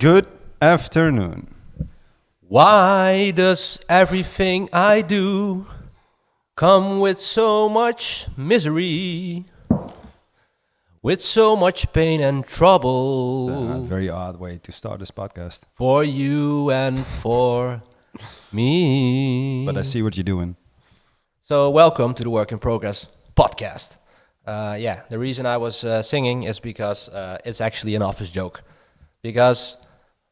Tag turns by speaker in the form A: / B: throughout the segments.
A: Good afternoon.
B: Why does everything I do come with so much misery, with so much pain and trouble?
A: It's a very odd way to start this podcast.
B: For you and for me.
A: But I see what you're doing.
B: So welcome to the Work in Progress podcast. The reason I was singing is because it's actually an office joke. Because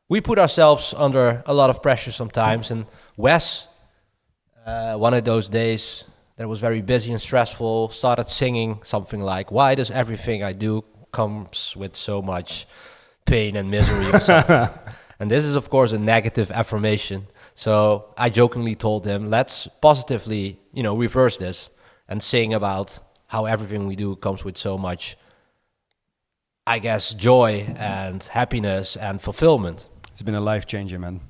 B: we put ourselves under a lot of pressure sometimes. And Wes, one of those days that was very busy and stressful, started singing something like, "Why does everything I do comes with so much pain and misery?" or something. And this is, of course, a negative affirmation. So I jokingly told him, let's positively, reverse this and sing about how everything we do comes with so much, I guess, joy and happiness and fulfillment.
A: It's been a life changer, man.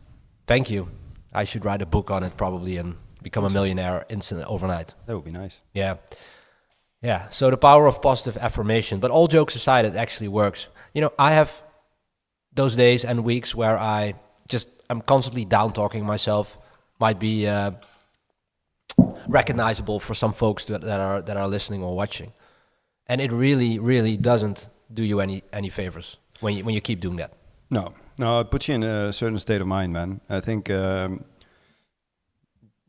B: Thank you. I should write a book on it probably and become a millionaire overnight.
A: That would be nice.
B: Yeah. So the power of positive affirmation. But all jokes aside, it actually works. I have those days and weeks where I'm constantly down talking myself. Might be recognizable for some folks that are listening or watching, and it really doesn't do you any favors when you keep doing that.
A: No, it puts you in a certain state of mind, man. I think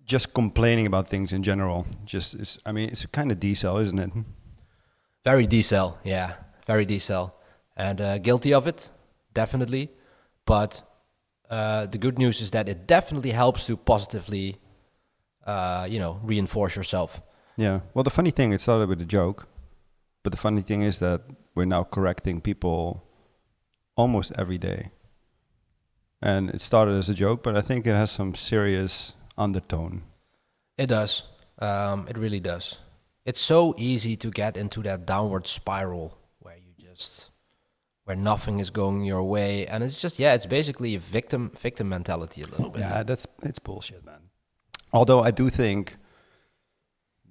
A: just complaining about things in general, it's a kind of decel, isn't it?
B: Very decel, yeah, very decel, and guilty of it, definitely. But the good news is that it definitely helps to positively, reinforce yourself.
A: Yeah. Well, the funny thing, it started with a joke, but the funny thing is that we're now correcting people almost every day. And it started as a joke, but I think it has some serious undertone.
B: It does. It really does. It's so easy to get into that downward spiral where nothing is going your way, and it's basically a victim mentality a little bit.
A: Yeah, it's bullshit, man. Although I do think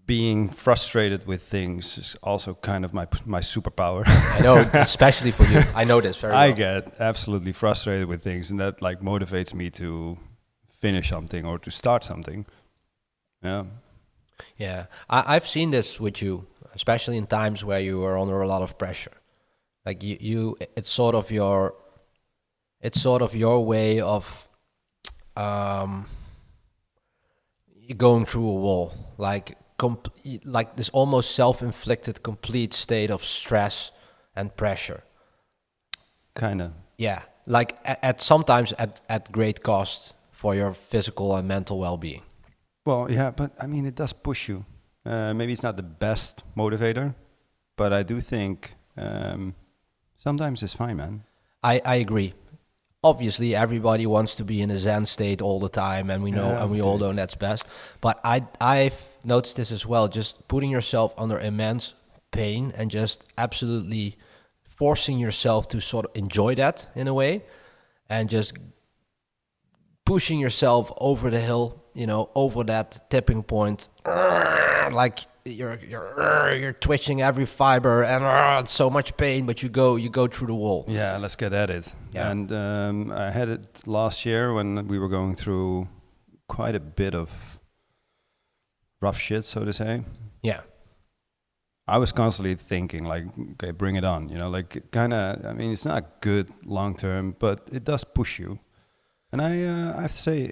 A: being frustrated with things is also kind of my superpower.
B: I know, especially for you. I know this very well.
A: I get absolutely frustrated with things, and that motivates me to finish something or to start something.
B: Yeah. I've seen this with you, especially in times where you are under a lot of pressure. Like it's sort of your way of going through a wall, like this almost self-inflicted complete state of stress and pressure.
A: Kinda.
B: Yeah, like at sometimes at great cost for your physical and mental well-being.
A: Well, yeah, but I mean, it does push you. Maybe it's not the best motivator, but I do think sometimes it's fine, man.
B: I agree. Obviously, everybody wants to be in a Zen state all the time, and we all know that's best. But I've noticed this as well. Just putting yourself under immense pain and just absolutely forcing yourself to sort of enjoy that in a way, and just pushing yourself over the hill, over that tipping point, like you're twitching every fiber, and it's so much pain, but you go through the wall.
A: Yeah, let's get at it. Yeah. And I had it last year when we were going through quite a bit of rough shit, so to say.
B: Yeah.
A: I was constantly thinking, like, okay, bring it on. It's not good long term, but it does push you. And I have to say,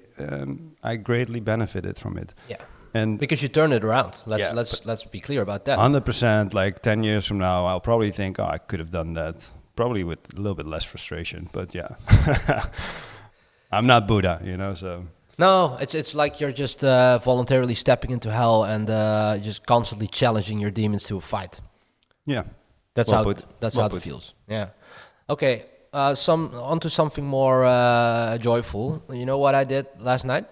A: I greatly benefited from it.
B: Yeah.
A: And
B: because you turn it around. Let's be clear about that.
A: 100%. Like 10 years from now, I'll probably think, I could have done that. Probably with a little bit less frustration. But yeah, I'm not Buddha, so.
B: No, it's like you're just voluntarily stepping into hell and just constantly challenging your demons to a fight.
A: Yeah.
B: That's how it feels. Yeah. Okay. Onto something more joyful. You know what I did last night?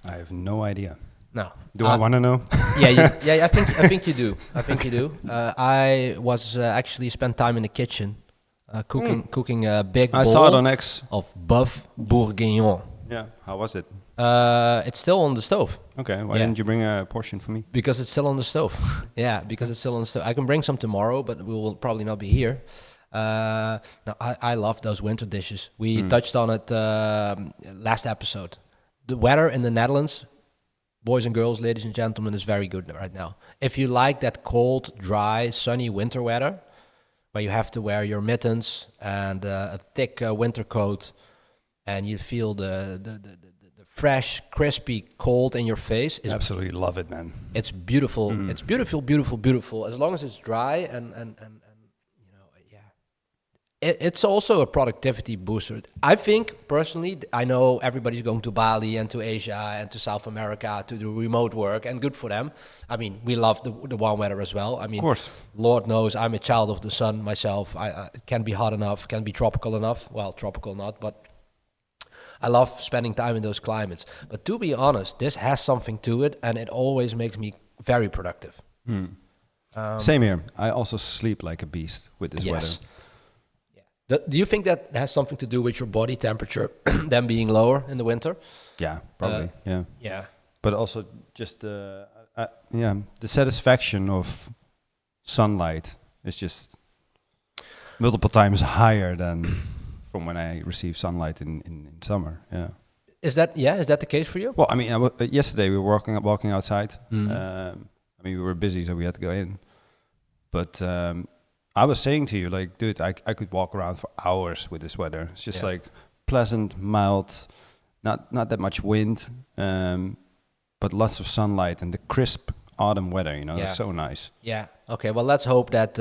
A: I have no idea.
B: No.
A: Do I want to know?
B: Yeah. I think you do. I was actually spent time in the kitchen, cooking a big bowl.
A: I saw it on X
B: of bœuf bourguignon.
A: Yeah. How was it?
B: It's still on the stove.
A: Okay. Why didn't you bring a portion for me?
B: Because it's still on the stove. Yeah, because it's still on the stove. I can bring some tomorrow, but we will probably not be here. Now I love those winter dishes. We touched on it last episode. The weather in the Netherlands, boys and girls, ladies and gentlemen, is very good right now. If you like that cold, dry, sunny winter weather, where you have to wear your mittens and a thick winter coat, and you feel the fresh, crispy cold in your face.
A: Absolutely love it, man.
B: It's beautiful. It's beautiful, beautiful, beautiful. As long as it's dry and you know, yeah. It's also a productivity booster. I think personally, I know everybody's going to Bali and to Asia and to South America to do remote work, and good for them. I mean, we love the warm weather as well. I mean,
A: Of course.
B: Lord knows I'm a child of the sun myself. It can be hot enough, can be tropical enough. Well, tropical not, but I love spending time in those climates. But to be honest, this has something to it, and it always makes me very productive.
A: Same here. I also sleep like a beast with this weather.
B: Yeah. Do you think that has something to do with your body temperature then being lower in the winter?
A: Yeah, probably. Yeah.
B: Yeah.
A: But also just the satisfaction of sunlight is just multiple times higher than from when I receive sunlight in summer. Yeah.
B: Is that the case for you?
A: Well, I mean, yesterday we were walking outside. I mean, we were busy, so we had to go in. But I was saying to you, like, dude, I could walk around for hours with this weather. It's just like pleasant, mild, not that much wind, but lots of sunlight and the crisp autumn weather. You know, it's so nice.
B: Yeah. Okay. Well, let's hope that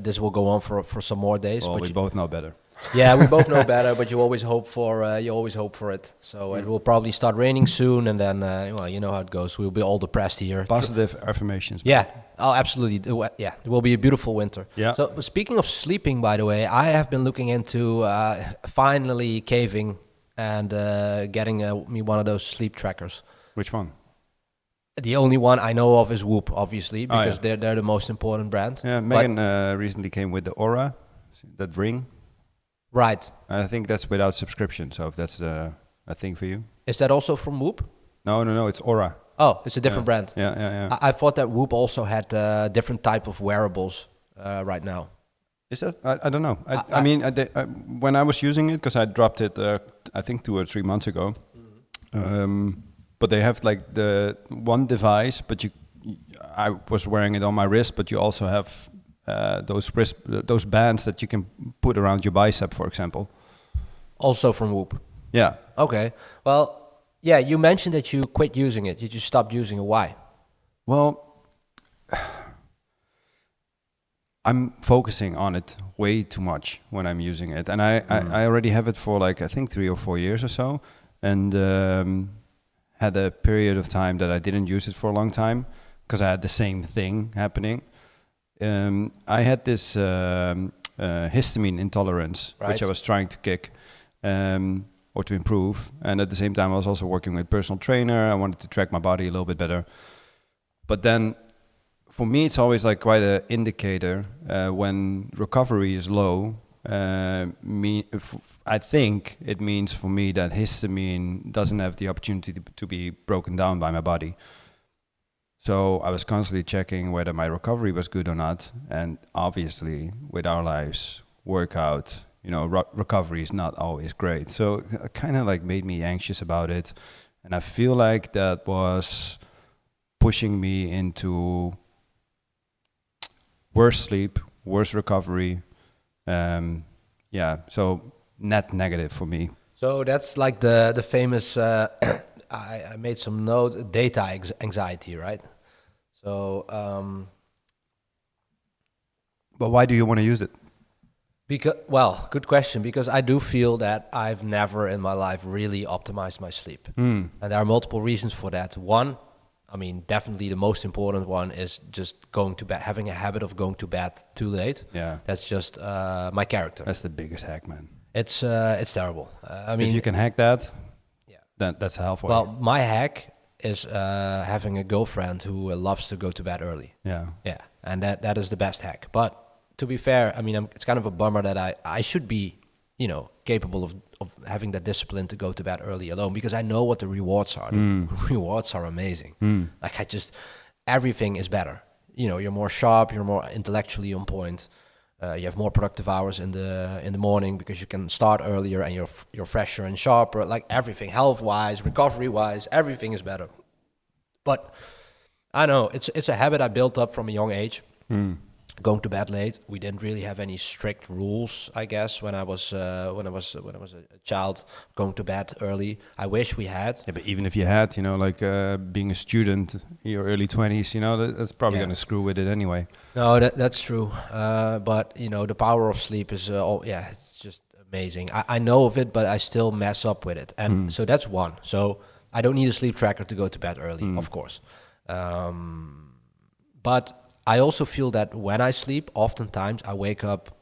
B: this will go on for some more days.
A: Well,
B: but
A: we both know better.
B: Yeah, we both know better, but you always hope for it. So it will probably start raining soon, and then well, you know how it goes. We'll be all depressed here.
A: Positive affirmations.
B: Yeah. Oh, absolutely. Yeah, it will be a beautiful winter.
A: Yeah.
B: So speaking of sleeping, by the way, I have been looking into finally caving and getting me one of those sleep trackers.
A: Which one?
B: The only one I know of is Whoop, obviously, because they're the most important brand.
A: Yeah, Megan recently came with the Aura, that ring.
B: Right.
A: I think that's without subscription, so if that's a thing for you.
B: Is that also from Whoop?
A: No, it's Aura.
B: Oh, it's a different brand.
A: Yeah.
B: I thought that Whoop also had different type of wearables right now.
A: Is that? I don't know. I mean, when I was using it, because I dropped it, I think 2 or 3 months ago. But they have like the one device, but I was wearing it on my wrist, but you also have those bands that you can put around your bicep, for example.
B: Also from Whoop.
A: Yeah.
B: Okay. Well, yeah, you mentioned that you quit using it. You just stopped using it. Why?
A: Well, I'm focusing on it way too much when I'm using it. And I already have it for like, I think 3 or 4 years or so. And had a period of time that I didn't use it for a long time because I had the same thing happening. I had this histamine intolerance, which I was trying to kick or to improve. And at the same time, I was also working with a personal trainer. I wanted to track my body a little bit better. But then for me, it's always like quite an indicator when recovery is low. I think it means for me that histamine doesn't have the opportunity to be broken down by my body. So I was constantly checking whether my recovery was good or not. And obviously, with our lives, workout, recovery is not always great. So it kind of like made me anxious about it. And I feel like that was pushing me into worse sleep, worse recovery. So net negative for me.
B: So that's like the famous, I made some note, data anxiety, right? So,
A: but why do you want to use it?
B: Good question, because I do feel that I've never in my life really optimized my sleep. And there are multiple reasons for that. One, I mean, definitely the most important one is just going to bed, having a habit of going to bed too late.
A: Yeah.
B: That's just my character.
A: That's the biggest hack, man.
B: It's terrible. I mean,
A: if you can hack that, that's halfway.
B: Well, my hack is having a girlfriend who loves to go to bed early.
A: Yeah.
B: Yeah, and that is the best hack. But to be fair, I mean, it's kind of a bummer that I should be, capable of having that discipline to go to bed early alone, because I know what the rewards are. The rewards are amazing. Like everything is better. You're more sharp, you're more intellectually on point. You have more productive hours in the morning because you can start earlier and you're fresher and sharper. Like everything, health wise, recovery wise, everything is better. But I know it's a habit I built up from a young age. Going to bed late. We didn't really have any strict rules, I guess, when I was a child. Going to bed early. I wish we had.
A: Yeah, but even if you had, like being a student in your early 20s, that's probably going to screw with it anyway.
B: No, that's true. But the power of sleep is it's just amazing. I know of it, but I still mess up with it, and so that's one. So I don't need a sleep tracker to go to bed early, of course. But I also feel that when I sleep, oftentimes I wake up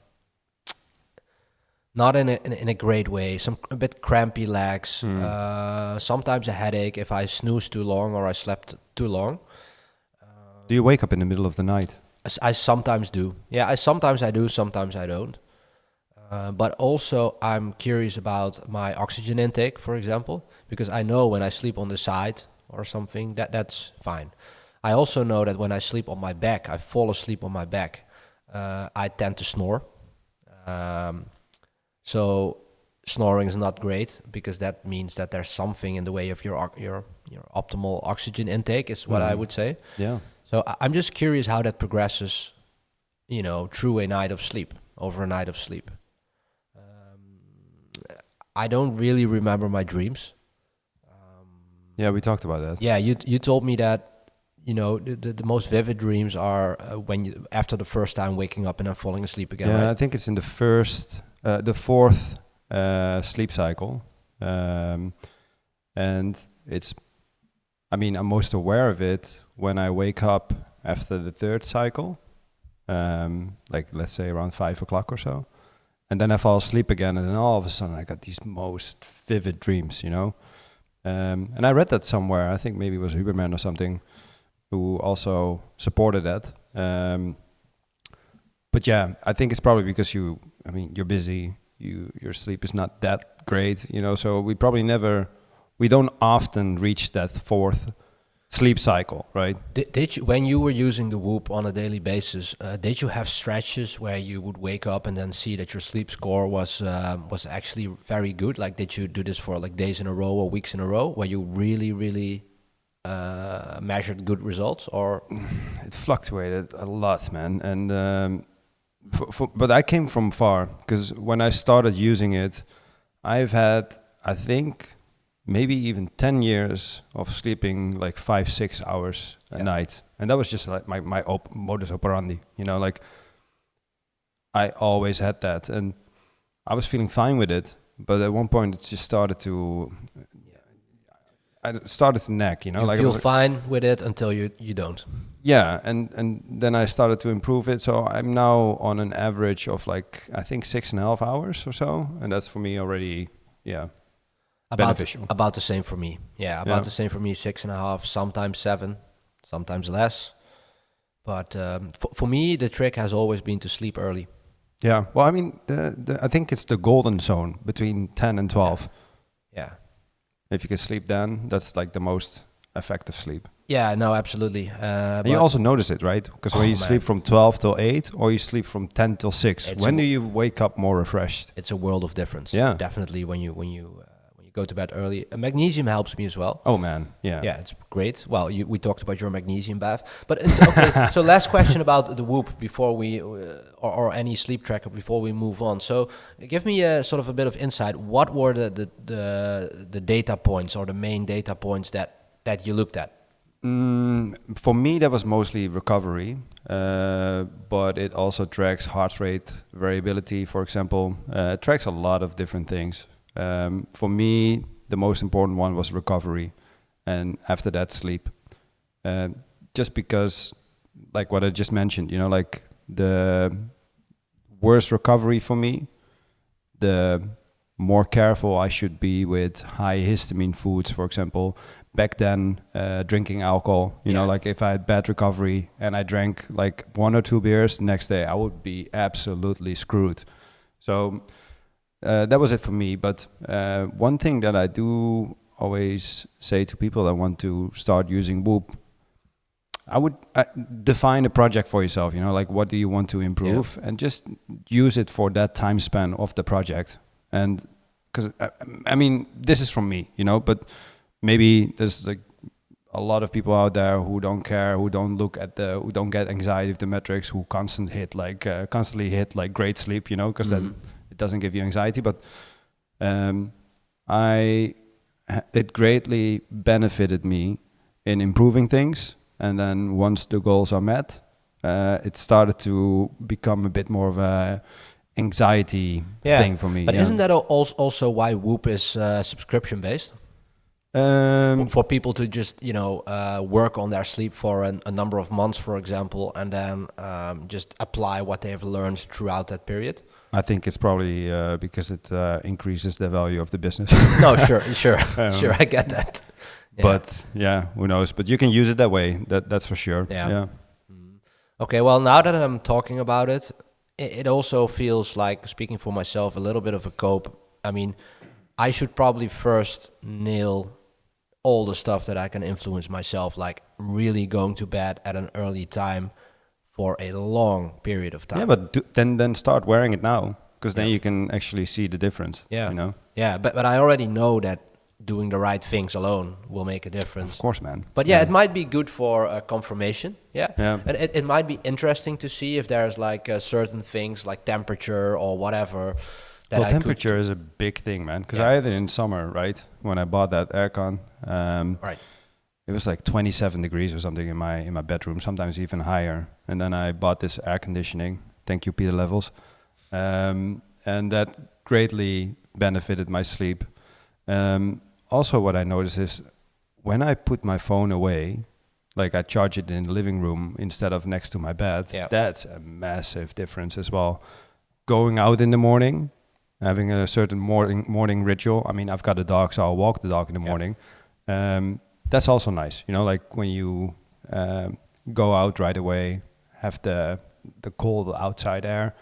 B: not in a great way. A bit crampy legs. Sometimes a headache if I snooze too long or I slept too long.
A: Do you wake up in the middle of the night?
B: I sometimes do. Yeah, sometimes I do. Sometimes I don't. But also I'm curious about my oxygen intake, for example, because I know when I sleep on the side or something that's fine. I also know that when I sleep on my back, I fall asleep on my back, I tend to snore. So snoring is not great because that means that there's something in the way of your optimal oxygen intake is what I would say.
A: Yeah.
B: So I'm just curious how that progresses, through a night of sleep, over a night of sleep. I don't really remember my dreams.
A: Yeah, we talked about that.
B: Yeah, you told me that. The most vivid dreams are when after the first time waking up and then falling asleep again.
A: Yeah,
B: right?
A: I think it's in the fourth sleep cycle, and I'm most aware of it when I wake up after the third cycle, like let's say around 5 o'clock or so, and then I fall asleep again, and then all of a sudden I got these most vivid dreams, and I read that somewhere. I think maybe it was Huberman or something, who also supported that. But yeah, I think it's probably because you're busy, your sleep is not that great, so we don't often reach that fourth sleep cycle, right?
B: Did you, when you were using the Whoop on a daily basis, did you have stretches where you would wake up and then see that your sleep score was actually very good? Like, did you do this for like days in a row or weeks in a row, where you really, really measured good results? Or
A: it fluctuated a lot, man. And but I came from far, because when I started using it, I've had, I think, maybe even 10 years of sleeping like 5-6 hours a night, and that was just like my modus operandi. Like I always had that, and I was feeling fine with it. But at one point, it just started to. I started to nag,
B: you
A: like
B: feel fine with it until you don't.
A: Yeah, and then I started to improve it. So I'm now on an average of like, I think 6.5 hours or so, and that's for me already, beneficial.
B: About the same for me. Yeah, the same for me. 6.5, sometimes 7, sometimes less. But for me, the trick has always been to sleep early.
A: Yeah, well, I think it's the golden zone between 10 and 12.
B: Yeah.
A: If you can sleep then, that's like the most effective sleep.
B: Yeah, no, absolutely.
A: And you also notice it, right? Because when you sleep from 12 till 8, or you sleep from 10 till 6, when do you wake up more refreshed?
B: It's a world of difference.
A: Yeah,
B: definitely. When you go to bed early, magnesium helps me as well.
A: Oh man, yeah,
B: it's great. Well, we talked about your magnesium bath, but okay. So last question about the Whoop before we or any sleep tracker before we move on. So give me a sort of a bit of insight. What were the data points or the main data points that you looked at?
A: For me, that was mostly recovery, but it also tracks heart rate variability, for example. It tracks a lot of different things. For me, the most important one was recovery, and after that, sleep. Just because, like what I just mentioned, like the worse recovery for me, the more careful I should be with high histamine foods, for example. Back then, drinking alcohol, like if I had bad recovery and I drank like 1 or 2 beers, the next day I would be absolutely screwed. So that was it for me. But one thing that I do always say to people that want to start using Whoop, I would define a project for yourself, you know, like what do you want to improve, and just use it for that time span of the project. And because I mean, this is from me, you know, but maybe there's like a lot of people out there who don't care, who don't look at who don't get anxiety of the metrics, who constantly hit like great sleep, you know, because then it doesn't give you anxiety. But it greatly benefited me in improving things. And then once the goals are met, it started to become a bit more of a anxiety thing for me.
B: But isn't that also why Whoop is subscription based? For people to just, you know, work on their sleep for a number of months, for example, and then just apply what they have learned throughout that period?
A: I think it's probably because it increases the value of the business.
B: No, sure, I get that. Yeah.
A: But yeah, who knows? But you can use it that way. That's for sure. Yeah.
B: Okay, well, now that I'm talking about it, it also feels like, speaking for myself, a little bit of a cope. I mean, I should probably first nail all the stuff that I can influence myself, like really going to bed at an early time for a long period of time.
A: Yeah, but then start wearing it now, because then you can actually see the difference.
B: Yeah,
A: you know.
B: Yeah, but I already know that doing the right things alone will make a difference.
A: Of course, man.
B: But it might be good for confirmation. Yeah. And it might be interesting to see if there's like certain things like temperature or whatever.
A: Well, temperature is a big thing, man. Because I had it in summer, right? When I bought that aircon,
B: right.
A: It was like 27 degrees or something in my bedroom, sometimes even higher. And then I bought this air conditioning. Thank you, Peter Levels. And that greatly benefited my sleep. Also, what I noticed is when I put my phone away, like I charge it in the living room instead of next to my bed, that's a massive difference as well. Going out in the morning, having a certain morning ritual. I mean, I've got a dog, so I'll walk the dog in the morning. That's also nice, you know, like when you go out right away, have the cold outside air.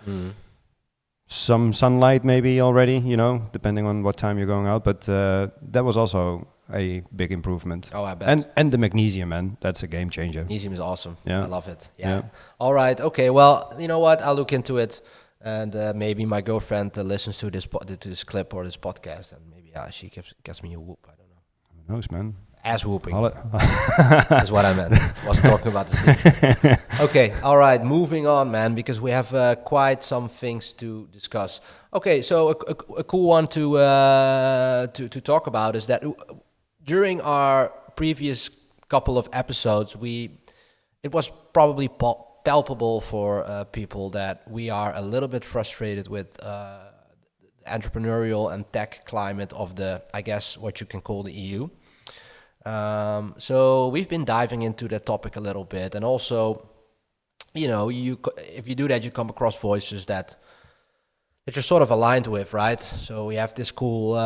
A: Some sunlight maybe already, you know, depending on what time you're going out. But that was also a big improvement.
B: Oh, I bet.
A: And the magnesium, man, that's a game changer.
B: Magnesium is awesome.
A: Yeah.
B: I love it. Yeah. All right. Okay. Well, you know what? I'll look into it. And maybe my girlfriend listens to this clip or this podcast. And maybe she gets me a whoop. I don't know.
A: Who knows, man?
B: Ass whooping. That's what I meant. Wasn't talking about the sleep. Okay, all right, moving on, man, because we have quite some things to discuss. Okay, so a cool one to talk about is that during our previous couple of episodes, it was probably palpable for people that we are a little bit frustrated with the entrepreneurial and tech climate of I guess what you can call the EU. So we've been diving into that topic a little bit, and also, you know, if you do that, you come across voices that you're sort of aligned with, right? So we have this cool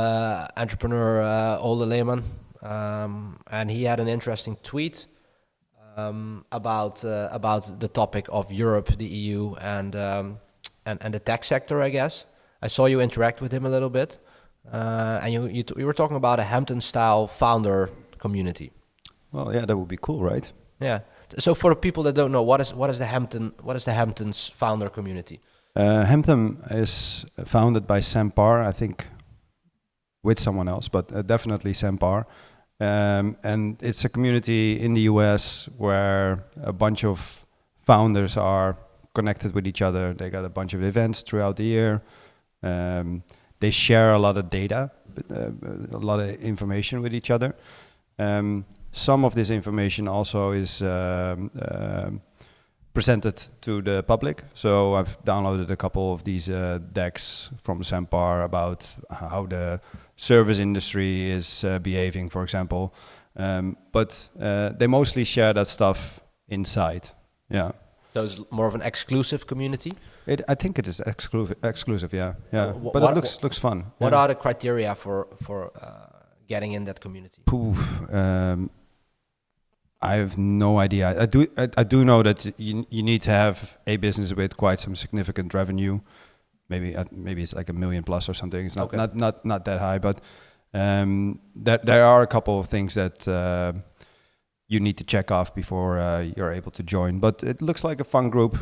B: entrepreneur, Ole Lehmann, and he had an interesting tweet about the topic of Europe, the EU, and the tech sector, I guess. I saw you interact with him a little bit, and you were talking about a Hampton-style founder community.
A: Well, yeah, that would be cool, right?
B: Yeah. So for the people that don't know, what is the Hampton's founder community?
A: Hampton is founded by Sam Parr, I think, with someone else, but definitely Sam Parr. And it's a community in the US where a bunch of founders are connected with each other. They got a bunch of events throughout the year. They share a lot of data, a lot of information with each other. Some of this information also is presented to the public. So I've downloaded a couple of these decks from Sam Parr about how the service industry is behaving, for example. But they mostly share that stuff inside. Yeah.
B: So it's more of an exclusive community?
A: I think it is exclusive, yeah. But it looks fun.
B: What are the criteria for getting in that community?
A: I have no idea. I do know that you need to have a business with quite some significant revenue. Maybe it's like $1 million plus or something. It's not that high, but there are a couple of things that you need to check off before you're able to join. But it looks like a fun group.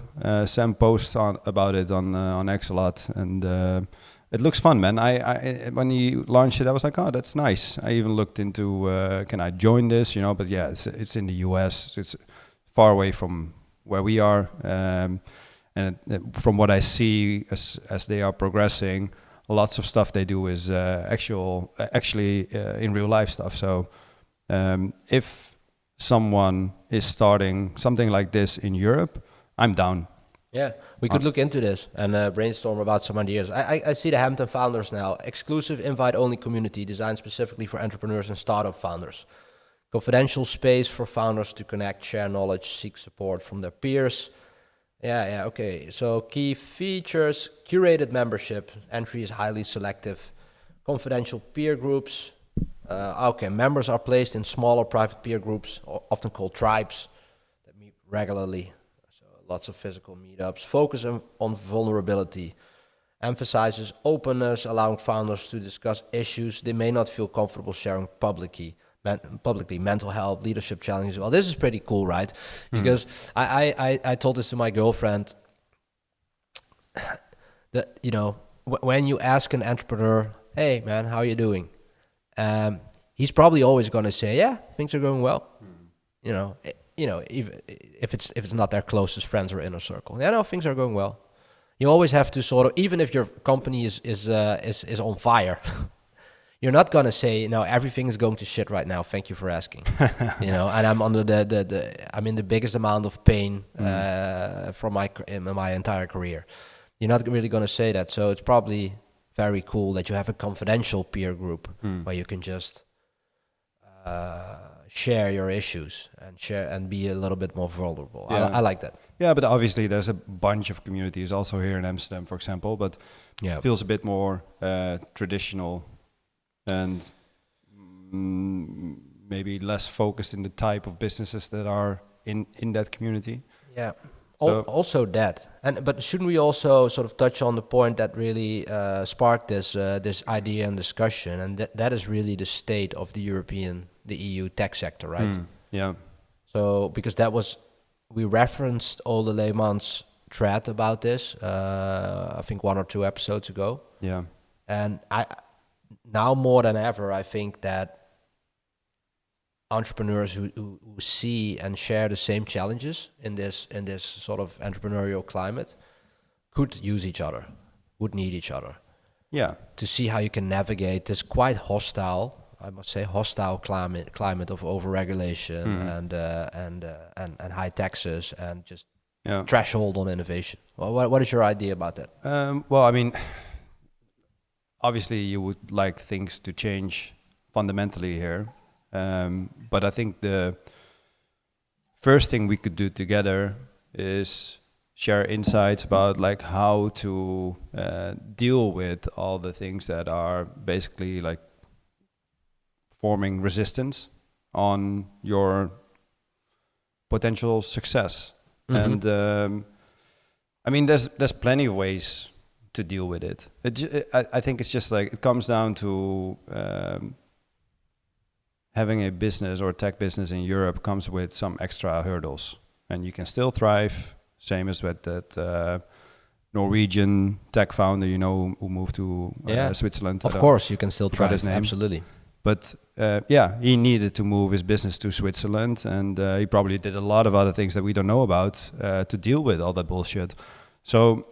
A: Sam posts about it on X a lot, and it looks fun, man. I when he launched it, I was like, oh, that's nice. I even looked into can I join this, But yeah, it's in the US. It's far away from where we are, and from what I see as they are progressing, lots of stuff they do is actually in real life stuff. So if someone is starting something like this in Europe, I'm down.
B: Yeah, we could look into this and brainstorm about some ideas. I see the Hampton Founders now. Exclusive invite-only community designed specifically for entrepreneurs and startup founders. Confidential space for founders to connect, share knowledge, seek support from their peers. Yeah, okay. So key features, curated membership. Entry is highly selective. Confidential peer groups. Okay, members are placed in smaller private peer groups, often called tribes, that meet regularly. So lots of physical meetups. Focus on vulnerability. Emphasizes openness, allowing founders to discuss issues they may not feel comfortable sharing publicly. Mental health, leadership challenges. Well, this is pretty cool, right? Because I told this to my girlfriend that, when you ask an entrepreneur, hey man, how are you doing? He's probably always going to say, yeah, things are going well. Even if it's not their closest friends or inner circle. Yeah, no, things are going well. You always have to sort of, even if your company is on fire, you're not gonna say, no, everything is going to shit right now. Thank you for asking. And I'm under I'm in the biggest amount of pain from my entire career. You're not really gonna say that. So it's probably very cool that you have a confidential peer group where you can just share your issues and be a little bit more vulnerable. Yeah. I like that.
A: Yeah, but obviously there's a bunch of communities also here in Amsterdam, for example, but it feels a bit more traditional and maybe less focused in the type of businesses that are in that community. Yeah.
B: So also that, but shouldn't we also sort of touch on the point that really sparked this idea and discussion, and that is really the state of the EU tech sector, right?
A: Yeah.
B: So because we referenced Ole Lehmann's thread about this, I think 1 or 2 episodes ago.
A: Yeah.
B: And now more than ever, I think that entrepreneurs who see and share the same challenges in this sort of entrepreneurial climate could use each other, would need each other.
A: Yeah.
B: To see how you can navigate this quite hostile, I must say, climate of overregulation and high taxes and just threshold on innovation. Well, what is your idea about that?
A: Well, I mean, obviously you would like things to change fundamentally here. But I think the first thing we could do together is share insights about like how to deal with all the things that are basically like forming resistance on your potential success. And I mean, there's plenty of ways to deal with it. I think it's just like it comes down to having a business or a tech business in Europe comes with some extra hurdles, and you can still thrive. Same as with that Norwegian tech founder, who moved to Switzerland.
B: Of course, you can still thrive. His name. Absolutely.
A: But he needed to move his business to Switzerland, and he probably did a lot of other things that we don't know about to deal with all that bullshit. So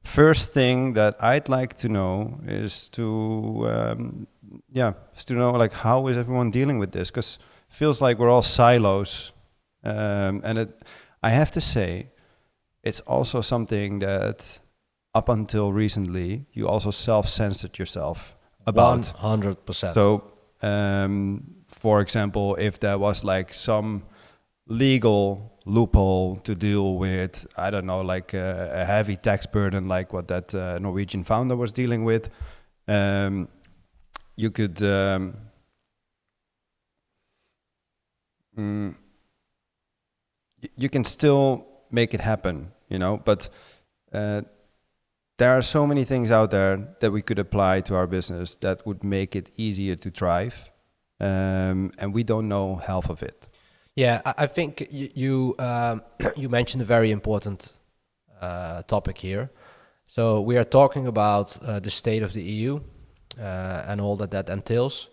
A: first thing that I'd like to know is to know like how is everyone dealing with this, because it feels like we're all silos, and I have to say it's also something that up until recently you also self-censored yourself about.
B: 100%.
A: So for example, if there was like some legal loophole to deal with, I don't know, like a heavy tax burden like what that Norwegian founder was dealing with, you could you can still make it happen, but there are so many things out there that we could apply to our business that would make it easier to thrive, and we don't know half of it.
B: Yeah, I think you you mentioned a very important topic here. So we are talking about the state of the EU and all that entails.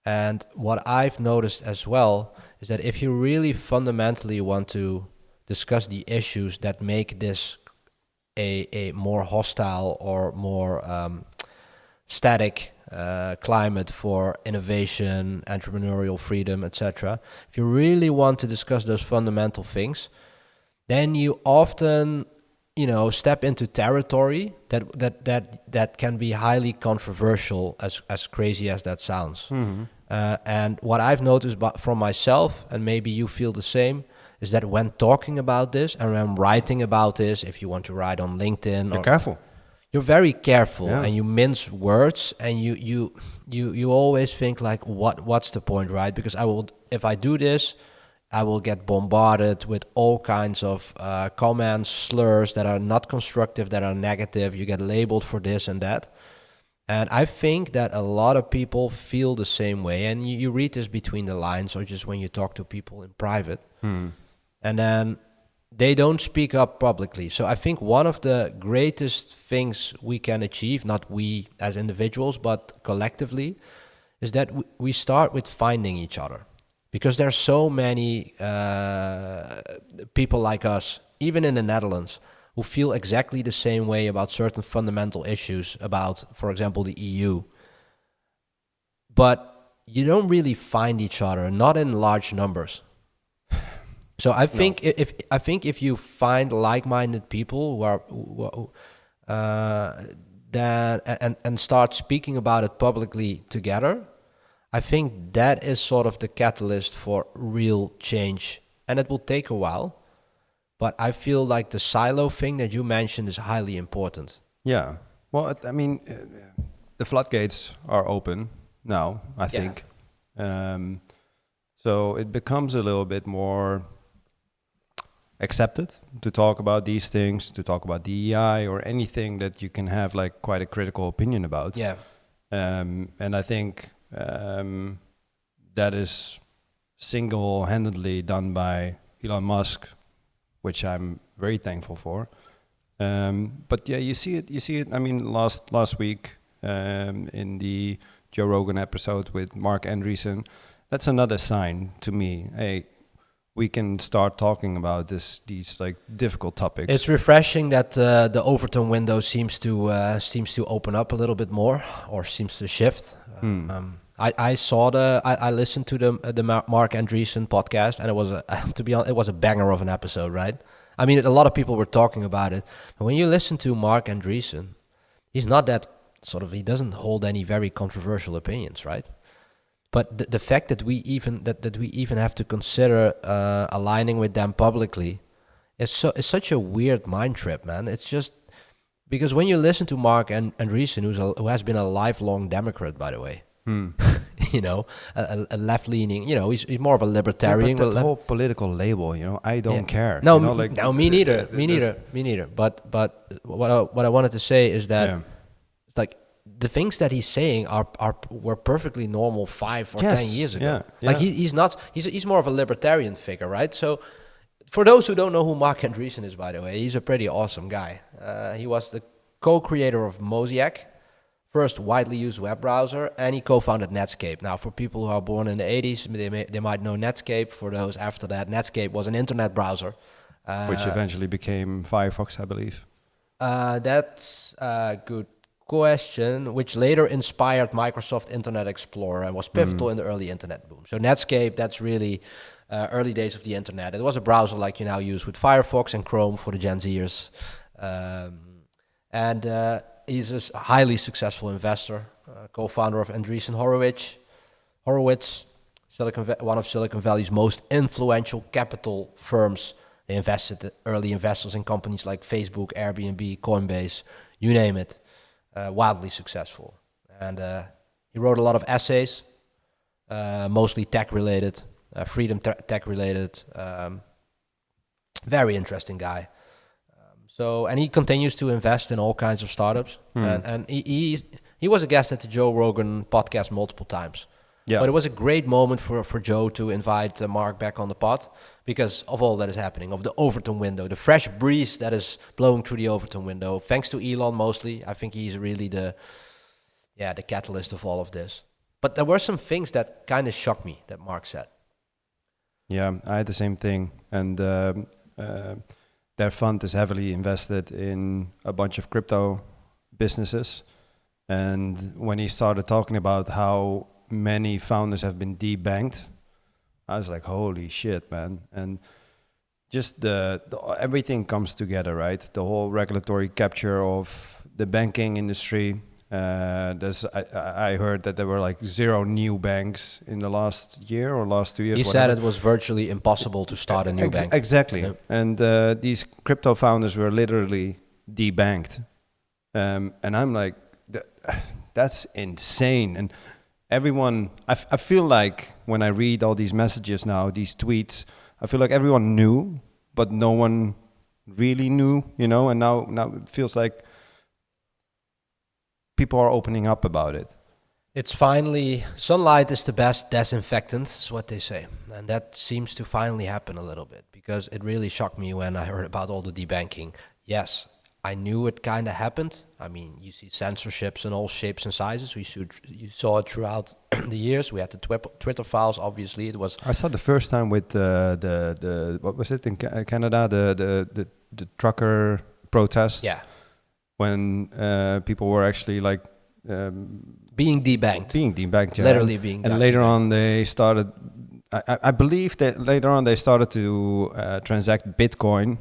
B: And what I've noticed as well is that if you really fundamentally want to discuss the issues that make this a more hostile or more static climate for innovation, entrepreneurial freedom, etc. If you really want to discuss those fundamental things, then you often, step into territory that can be highly controversial, as crazy as that sounds.
A: Mm-hmm.
B: And what I've noticed from myself, and maybe you feel the same, is that when talking about this and when writing about this, if you want to write on LinkedIn,
A: You're careful.
B: You're very careful,
A: Yeah.
B: and you mince words, and you always think like, what's the point, right? Because if I do this, I will get bombarded with all kinds of comments, slurs that are not constructive, that are negative. You get labeled for this and that. And I think that a lot of people feel the same way. And you read this between the lines, or just when you talk to people in private. And then they don't speak up publicly. So I think one of the greatest things we can achieve, not we as individuals, but collectively, is that we start with finding each other. Because there's so many people like us, even in the Netherlands, who feel exactly the same way about certain fundamental issues about, for example, the EU. But you don't really find each other, not in large numbers. So I think if you find like-minded people who and start speaking about it publicly together, I think that is sort of the catalyst for real change, and it will take a while. But I feel like the silo thing that you mentioned is highly important.
A: Yeah. Well, the floodgates are open now, I think. So it becomes a little bit more accepted to talk about these things, to talk about DEI or anything that you can have like quite a critical opinion about.
B: Yeah.
A: And I think that is single-handedly done by Elon Musk, which I'm very thankful for. But yeah, you see it. I mean, last week in the Joe Rogan episode with Marc Andreessen, that's another sign to me. Hey, we can start talking about these like difficult topics.
B: It's refreshing that the Overton Window seems to open up a little bit more, or seems to shift. I listened to the Marc Andreessen podcast, and it was to be honest, it was a banger of an episode, right? I mean, a lot of people were talking about it. But when you listen to Marc Andreessen, he's not that he doesn't hold any very controversial opinions, right? But the fact that we even have to consider aligning with them publicly is such a weird mind trip, man. It's just because when you listen to Marc Andreessen, who has been a lifelong Democrat, by the way, a left-leaning, he's more of a libertarian.
A: Yeah, but that whole political label, I don't care.
B: No, me neither. But what I wanted to say is that it's like the things that he's saying were perfectly normal 5 or 10 years ago.
A: Yeah.
B: Like he's more of a libertarian figure, right? So for those who don't know who Marc Andreessen is, by the way, he's a pretty awesome guy. He was the co-creator of Mosaic, first widely used web browser, and he co-founded Netscape. Now, for people who are born in the 80s, they might know Netscape. For those after that, Netscape was an internet browser.
A: Which eventually became Firefox, I believe.
B: That's a good question, which later inspired Microsoft Internet Explorer and was pivotal in the early internet boom. So Netscape, that's really early days of the internet. It was a browser like you now use with Firefox and Chrome for the Gen Zers. And he's a highly successful investor, co-founder of Andreessen Horowitz, one of Silicon Valley's most influential capital firms. They invested early investors in companies like Facebook, Airbnb, Coinbase, you name it. Wildly successful. And he wrote a lot of essays, mostly tech-related, freedom tech-related. Very interesting guy. And he continues to invest in all kinds of startups. And he was a guest at the Joe Rogan podcast multiple times.
A: Yeah.
B: But it was a great moment for Joe to invite Marc back on the pod because of all that is happening, of the Overton window, the fresh breeze that is blowing through the Overton window. Thanks to Elon mostly. I think he's really the catalyst of all of this. But there were some things that kind of shocked me that Marc said.
A: Yeah, I had the same thing. And their fund is heavily invested in a bunch of crypto businesses. And when he started talking about how many founders have been debanked, I was like, holy shit, man. And just the everything comes together, right? The whole regulatory capture of the banking industry. I heard that there were like 0 new banks in the last year or last 2 years.
B: He said it was virtually impossible to start a new bank.
A: Exactly.
B: Yeah.
A: And these crypto founders were literally debanked. And I'm like, that's insane. And everyone, I feel like when I read all these messages now, these tweets, I feel like everyone knew, but no one really knew, and now it feels like people are opening up about it.
B: It's finally, sunlight is the best disinfectant, is what they say. And that seems to finally happen a little bit because it really shocked me when I heard about all the debanking. Yes, I knew it kind of happened. I mean, you see censorships in all shapes and sizes. You saw it throughout the years. We had the Twitter files, obviously. It was.
A: I saw the first time with the what was it in Canada, the trucker protest.
B: Yeah.
A: When people were actually like
B: being debanked.
A: Yeah.
B: Literally being
A: and later on they started, I believe that later on they started to transact Bitcoin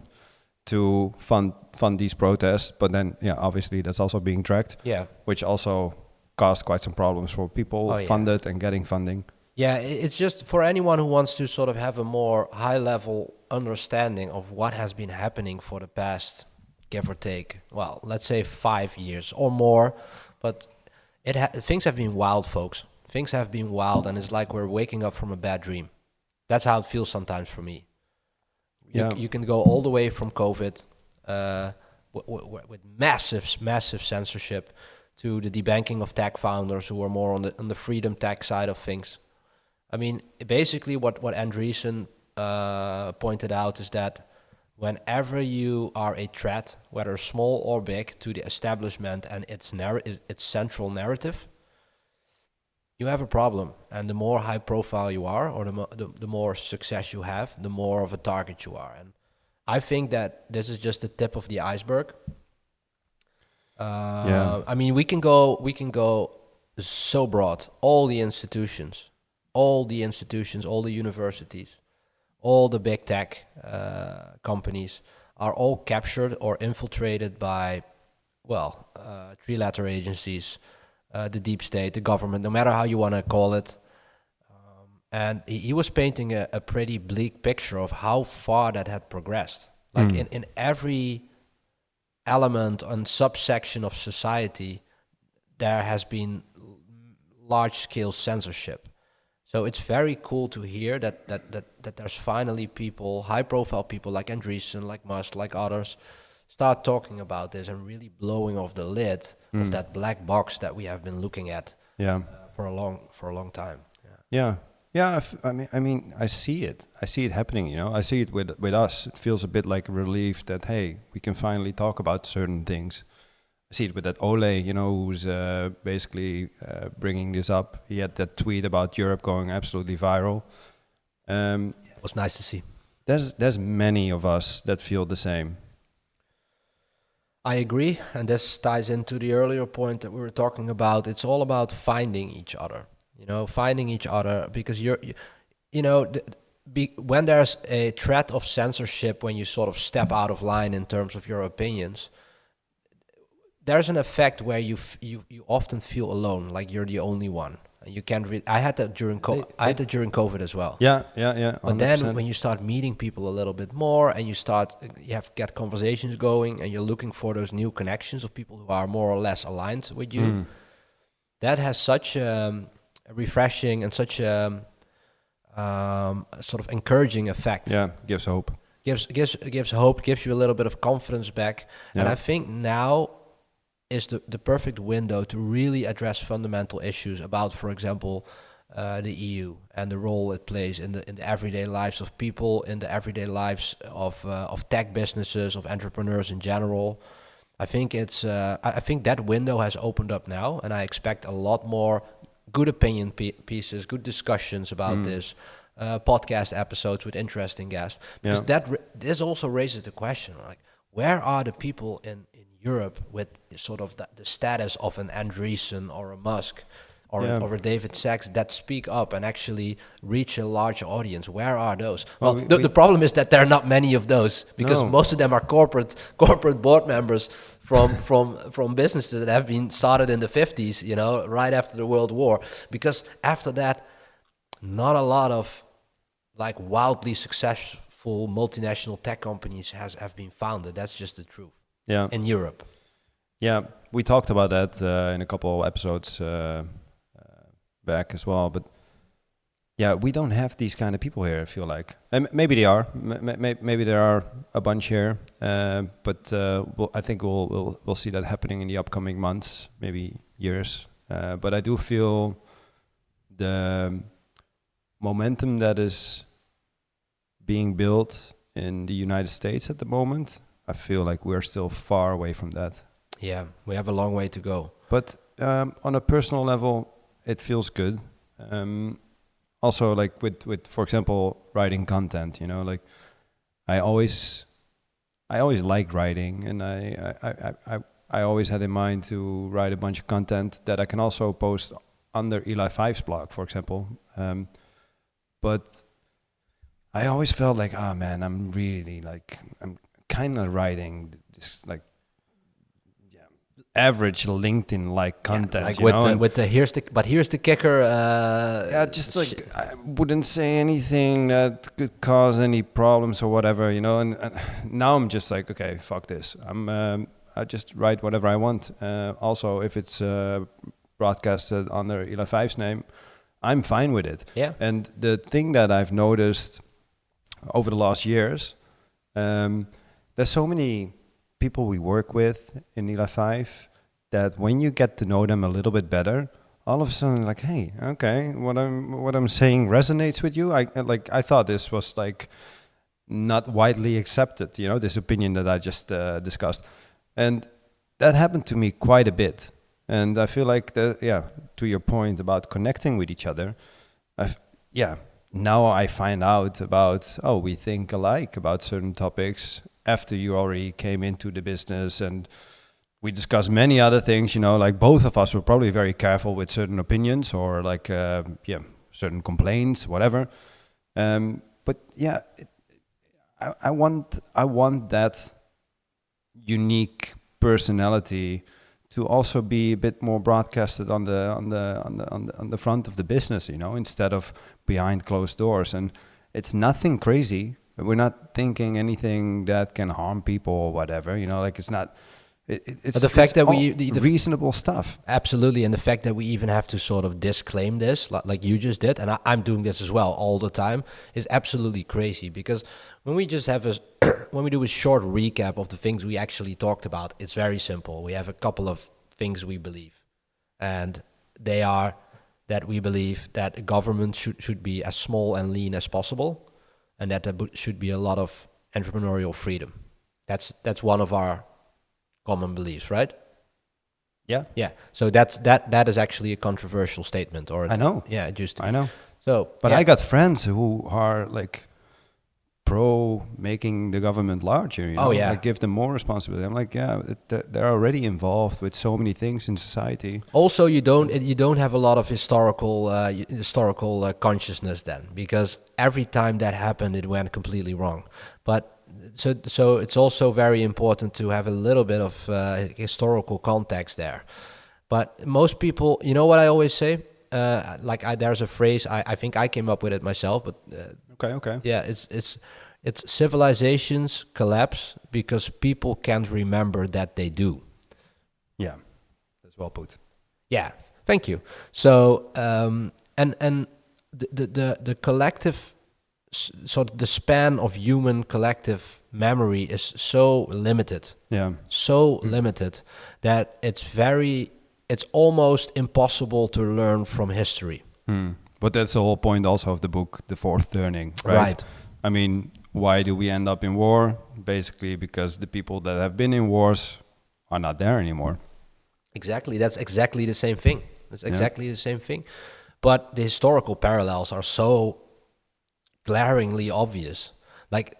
A: to fund these protests. But then, obviously that's also being tracked.
B: Yeah.
A: Which also caused quite some problems for people funded and getting funding.
B: Yeah, it's just for anyone who wants to sort of have a more high-level understanding of what has been happening for the past, give or take, well, let's say 5 years or more. But things have been wild, folks. Things have been wild, and it's like we're waking up from a bad dream. That's how it feels sometimes for me. You can go all the way from COVID with massive censorship to the debanking of tech founders who are more on the freedom tech side of things. I mean, basically what Andreessen pointed out is that whenever you are a threat, whether small or big, to the establishment and its central narrative, you have a problem. And the more high profile you are, or the more success you have, the more of a target you are. And I think that this is just the tip of the iceberg. I mean, we can go so broad. All the institutions, all the universities, all the big tech companies are all captured or infiltrated by, three-letter agencies, the deep state, the government, no matter how you want to call it. And he was painting a pretty bleak picture of how far that had progressed. Like in every element and subsection of society, there has been large-scale censorship. So it's very cool to hear that there's finally people, high-profile people like Andreessen, like Musk, like others, start talking about this and really blowing off the lid of that black box that we have been looking at for a long time.
A: I mean, I see it happening. I see it with us. It feels a bit like a relief that we can finally talk about certain things. I see it with that Ole, who's basically bringing this up. He had that tweet about Europe going absolutely viral.
B: It was nice to see.
A: There's many of us that feel the same.
B: I agree, and this ties into the earlier point that we were talking about. It's all about finding each other. Finding each other, because when there's a threat of censorship, when you sort of step out of line in terms of your opinions, there's an effect where you often feel alone, like you're the only one. You can't. I had that during during COVID as well.
A: Yeah. 100%.
B: But then when you start meeting people a little bit more, and you get conversations going, and you're looking for those new connections of people who are more or less aligned with you, that has such a refreshing and such a sort of encouraging effect.
A: Yeah, gives hope.
B: Gives hope, gives you a little bit of confidence back. Yeah. And I think now is the perfect window to really address fundamental issues about, for example, the EU and the role it plays in the everyday lives of people, in the everyday lives of tech businesses, of entrepreneurs in general. I think I think that window has opened up now, and I expect a lot more good opinion pieces, good discussions about this, podcast episodes with interesting guests. Because this also raises the question, like, where are the people in Europe with sort of the status of an Andreessen or a Musk or a David Sachs that speak up and actually reach a large audience? Where are those? Well, the problem is that there are not many of those, because most of them are corporate board members from businesses that have been started in the 50s, you know, right after the World War. Because after that, not a lot of like wildly successful multinational tech companies have been founded. That's just the truth. Yeah. In Europe.
A: Yeah, we talked about that in a couple of episodes back as well, but yeah, we don't have these kind of people here, I feel like. And maybe they are, maybe there are a bunch here, but I think we'll see that happening in the upcoming months, maybe years. But I do feel the momentum that is being built in the United States at the moment, I feel like we're still far away from that.
B: Yeah, we have a long way to go.
A: But on a personal level, it feels good. Also, like with for example, writing content, you know, like I always liked writing, and I always had in mind to write a bunch of content that I can also post under Eli 5's blog, for example. But I always felt like, oh man, I'm kind of writing this like average LinkedIn-like content,
B: like
A: you
B: here's the kicker.
A: Just like I wouldn't say anything that could cause any problems or whatever, you know. And now I'm just like, okay, fuck this. I just write whatever I want. Also, if it's broadcasted under Eli 5's name, I'm fine with it.
B: Yeah.
A: And the thing that I've noticed over the last years, there's so many people we work with in Eli 5 that when you get to know them a little bit better, all of a sudden like, hey, okay, what I'm saying resonates with you. I thought this was like not widely accepted, you know, this opinion that I just discussed, and that happened to me quite a bit. And I feel like to your point about connecting with each other, now I find out about, we think alike about certain topics after you already came into the business, and we discussed many other things, you know, like both of us were probably very careful with certain opinions or like, certain complaints, whatever. But yeah, I want that unique personality to also be a bit more broadcasted on the front of the business, you know, instead of behind closed doors. And it's nothing crazy. We're not thinking anything that can harm people or whatever, you know, like it's not. It's
B: the fact that
A: the reasonable stuff.
B: Absolutely, and the fact that we even have to sort of disclaim this, like you just did, and I'm doing this as well all the time, is absolutely crazy. Because when we just have when we do a short recap of the things we actually talked about, it's very simple. We have a couple of things we believe, and they are that we believe that government should be as small and lean as possible, and that there should be a lot of entrepreneurial freedom. That's one of our common beliefs, right? Yeah. So that is actually a controversial statement, or
A: I know.
B: Yeah, it used to be.
A: I know.
B: So,
A: but I got friends who are like pro making the government larger. You know?
B: Oh yeah.
A: Like give them more responsibility. I'm like, they're already involved with so many things in society.
B: Also, you don't have a lot of historical consciousness then, because every time that happened, it went completely wrong. But so it's also very important to have a little bit of historical context there. But most people, you know what I always say? There's a phrase, I think I came up with it myself, but
A: okay.
B: Yeah, it's civilizations collapse because people can't remember that they do.
A: Yeah, that's well put.
B: Yeah, thank you. So and the collective, so the span of human collective memory is so limited.
A: Yeah.
B: So limited that it's almost impossible to learn from history.
A: But that's the whole point also of the book, The Fourth Turning, right? I mean, why do we end up in war? Basically because the people that have been in wars are not there anymore.
B: Exactly. That's exactly the same thing. That's exactly the same thing. But the historical parallels are so glaringly obvious. Like,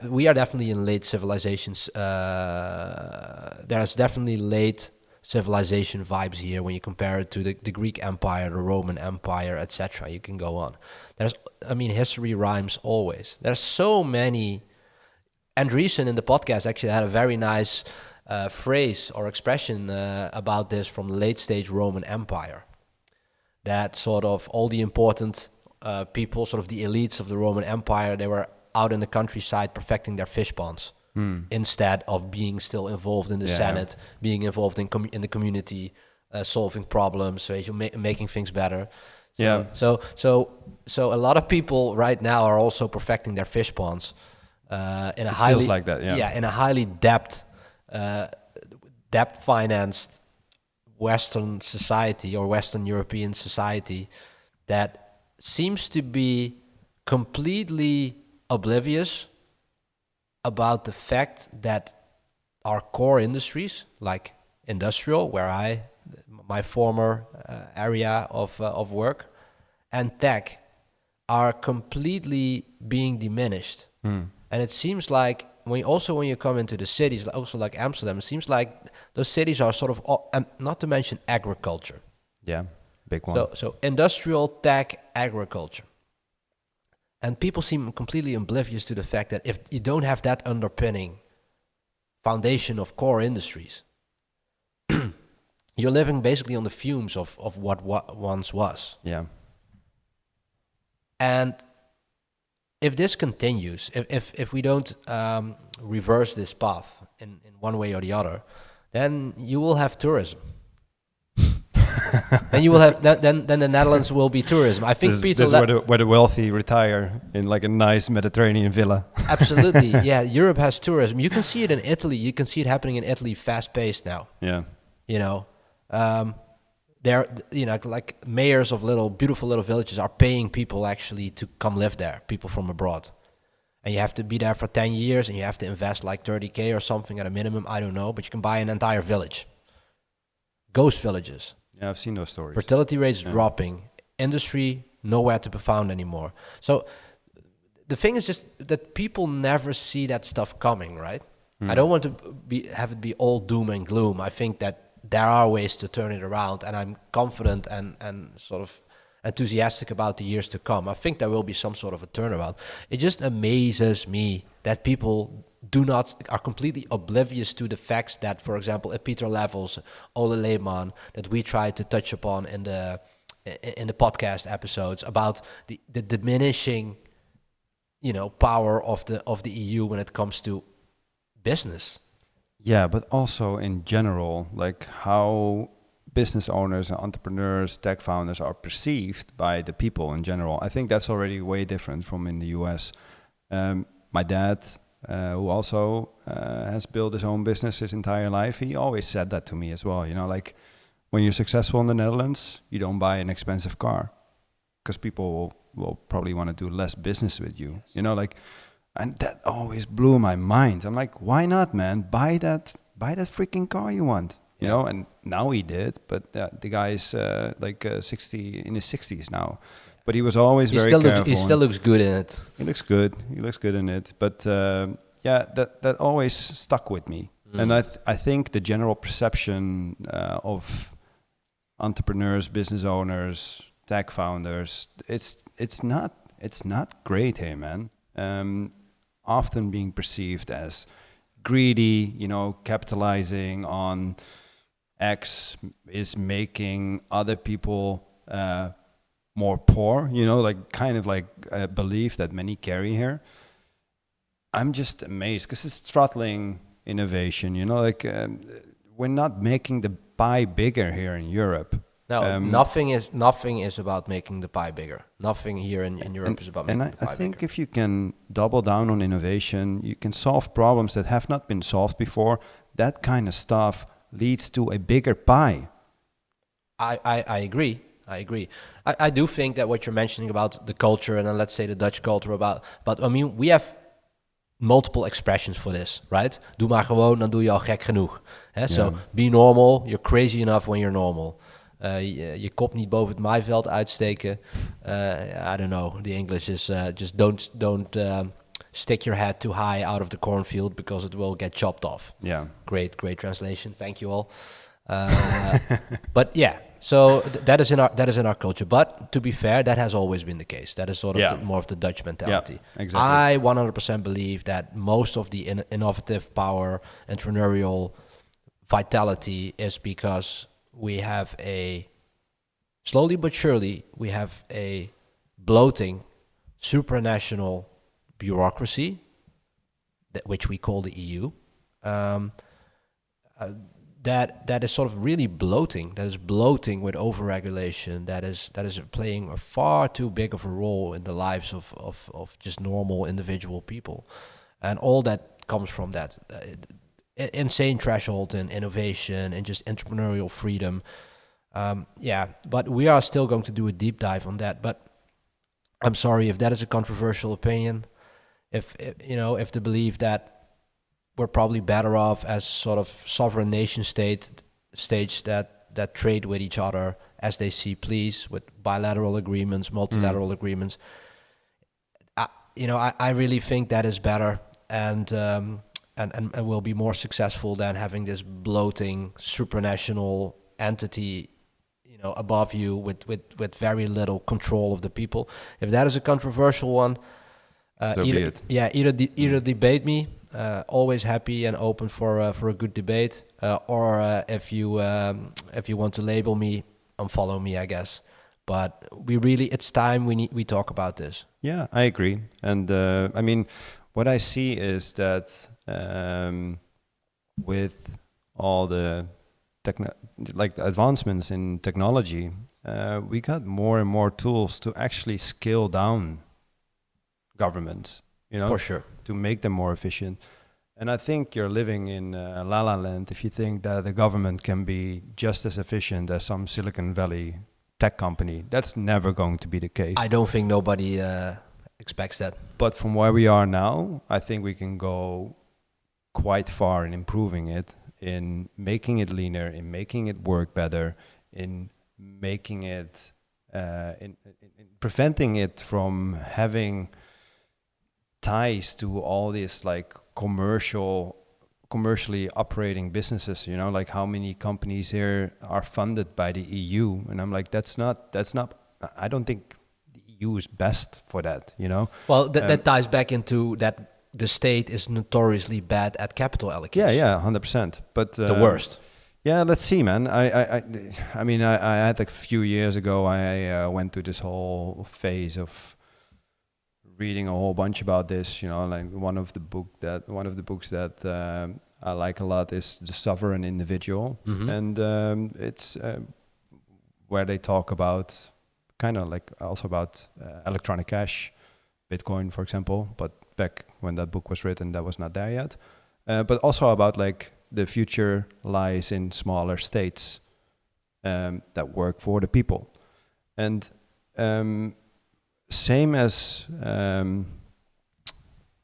B: we are definitely in late civilizations. There's definitely late civilization vibes here when you compare it to the Greek Empire, the Roman Empire, etc. You can go on. History rhymes always. There's so many. Andreessen in the podcast actually had a very nice phrase or expression about this from late stage Roman Empire. That sort of all the important people, sort of the elites of the Roman Empire, they were out in the countryside perfecting their fish ponds instead of being still involved in the Senate, being involved in the community, solving problems, making things better. So a lot of people right now are also perfecting their fish ponds in a highly
A: feels like that,
B: in a highly debt financed Western society or Western European society that seems to be completely oblivious about the fact that our core industries, like industrial, where my former area of work, and tech, are completely being diminished. And it seems like when you come into the cities, also like Amsterdam, it seems like those cities are sort of, not to mention agriculture.
A: Yeah, big one.
B: So industrial, tech, agriculture. And people seem completely oblivious to the fact that if you don't have that underpinning foundation of core industries, you're living basically on the fumes of what once was.
A: Yeah.
B: And if this continues, if we don't reverse this path in one way or the other, then you will have tourism. Then you will have then the Netherlands will be tourism. I think
A: this is where the wealthy retire in like a nice Mediterranean villa.
B: Absolutely, yeah. Europe has tourism. You can see it in Italy. You can see it happening in Italy, fast paced now.
A: Yeah.
B: They're like mayors of beautiful little villages are paying people actually to come live there. People from abroad, and you have to be there for 10 years, and you have to invest like 30K or something at a minimum. I don't know, but you can buy an entire village. Ghost villages.
A: Yeah, I've seen those stories.
B: Fertility rates dropping. Industry nowhere to be found anymore. So the thing is just that people never see that stuff coming, right? I don't want to have it be all doom and gloom. I think that there are ways to turn it around, and I'm confident and sort of enthusiastic about the years to come. I think there will be some sort of a turnaround. It just amazes me that people are completely oblivious to the facts that, for example, at Peter Levels, Ole Lehmann, that we tried to touch upon in the podcast episodes about the diminishing, power of the EU when it comes to business.
A: Yeah, but also in general, like how business owners and entrepreneurs, tech founders are perceived by the people in general. I think that's already way different from in the US. My dad, who also has built his own business his entire life, he always said that to me as well. Like when you're successful in the Netherlands, you don't buy an expensive car because people will probably want to do less business with you. And that always blew my mind. I'm like, why not, man? Buy that freaking car you want. You know, and now he did, but the guy's 60 in his 60s now. But he was always very careful.
B: He still looks good in it.
A: He looks good. He looks good in it. But that always stuck with me. And I think the general perception of entrepreneurs, business owners, tech founders, it's not great, hey man. Often being perceived as greedy, capitalizing on X is making other people more poor, kind of like a belief that many carry here. I'm just amazed because it's throttling innovation, we're not making the pie bigger here in Europe.
B: No, nothing is about making the pie bigger. Nothing here in Europe is about making the pie bigger.
A: And I think if you can double down on innovation, you can solve problems that have not been solved before. That kind of stuff leads to a bigger pie.
B: I agree. I do think that what you're mentioning about the culture and then let's say the Dutch culture but I mean, we have multiple expressions for this, right? Doe maar gewoon, dan doe je al gek genoeg. So be normal, you're crazy enough when you're normal. Je kop niet boven het maaiveld uitsteken. I don't know, the English is just don't stick your head too high out of the cornfield because it will get chopped off.
A: Yeah.
B: Great translation. Thank you all. But yeah, so that is in our culture. But to be fair, that has always been the case. That is sort of more of the Dutch mentality.
A: Yeah, exactly.
B: I 100% believe that most of the innovative power, entrepreneurial vitality is because we have slowly but surely, we have a bloating supranational bureaucracy, which we call the EU. That is sort of really bloating. That is bloating with overregulation. That is playing a far too big of a role in the lives of just normal individual people, and all that comes from that insane threshold in innovation and just entrepreneurial freedom. But we are still going to do a deep dive on that. But I'm sorry if that is a controversial opinion. If the belief that we're probably better off as sort of sovereign nation states that trade with each other as they see please, with bilateral agreements, multilateral agreements. I really think that is better and will be more successful than having this bloating supranational entity, above you with very little control of the people. If that is a controversial one, either debate me. Always happy and open for a good debate, or if you want to label me, unfollow me, I guess. But it's time we talk about this.
A: Yeah, I agree. And I mean, what I see is that with all the advancements in technology, we got more and more tools to actually scale down governments.
B: For sure,
A: to make them more efficient. And I think you're living in La La Land if you think that the government can be just as efficient as some Silicon Valley tech company. That's never going to be the case.
B: I don't think nobody expects that.
A: But from where we are now, I think we can go quite far in improving it, in making it leaner, in making it work better, in making it, in preventing it from having ties to all these commercially operating businesses, like how many companies here are funded by the EU, and I'm like, that's not I don't think the EU is best for that,
B: Well, that ties back into that the state is notoriously bad at capital allocation.
A: Yeah, 100%. But
B: the worst.
A: Yeah, let's see, man. I mean, I had a few years ago, I went through this whole phase of reading a whole bunch about this, like one of the books that I like a lot is The Sovereign Individual. Mm-hmm. And it's where they talk about kind of like also about electronic cash, Bitcoin, for example, but back when that book was written, that was not there yet. But also about like the future lies in smaller states that work for the people. And same as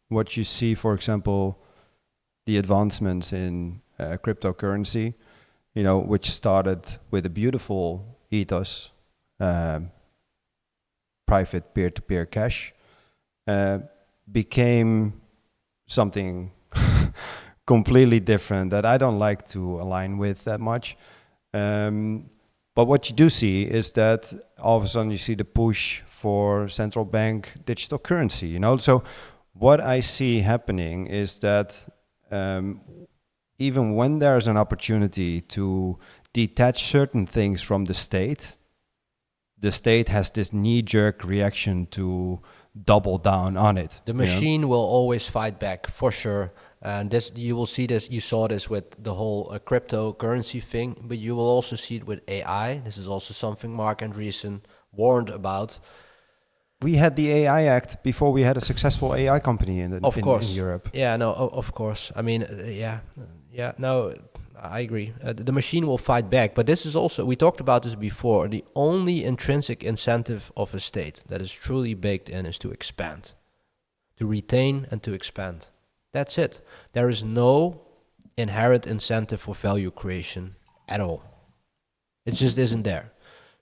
A: what you see, for example, the advancements in cryptocurrency, which started with a beautiful ethos, private peer-to-peer cash, became something completely different that I don't like to align with that much. But what you do see is that all of a sudden you see the push for central bank digital currency, So what I see happening is that even when there's an opportunity to detach certain things from the state has this knee-jerk reaction to double down on it.
B: The machine will always fight back, for sure. And you will see this, you saw this with the whole cryptocurrency thing, but you will also see it with AI. This is also something Marc Andreessen warned about.
A: We had the AI Act before we had a successful AI company in Europe.
B: Yeah, no, of course. I mean, no, I agree. The machine will fight back, but this is also, we talked about this before, the only intrinsic incentive of a state that is truly baked in is to expand, to retain and to expand. That's it. There is no inherent incentive for value creation at all. It just isn't there.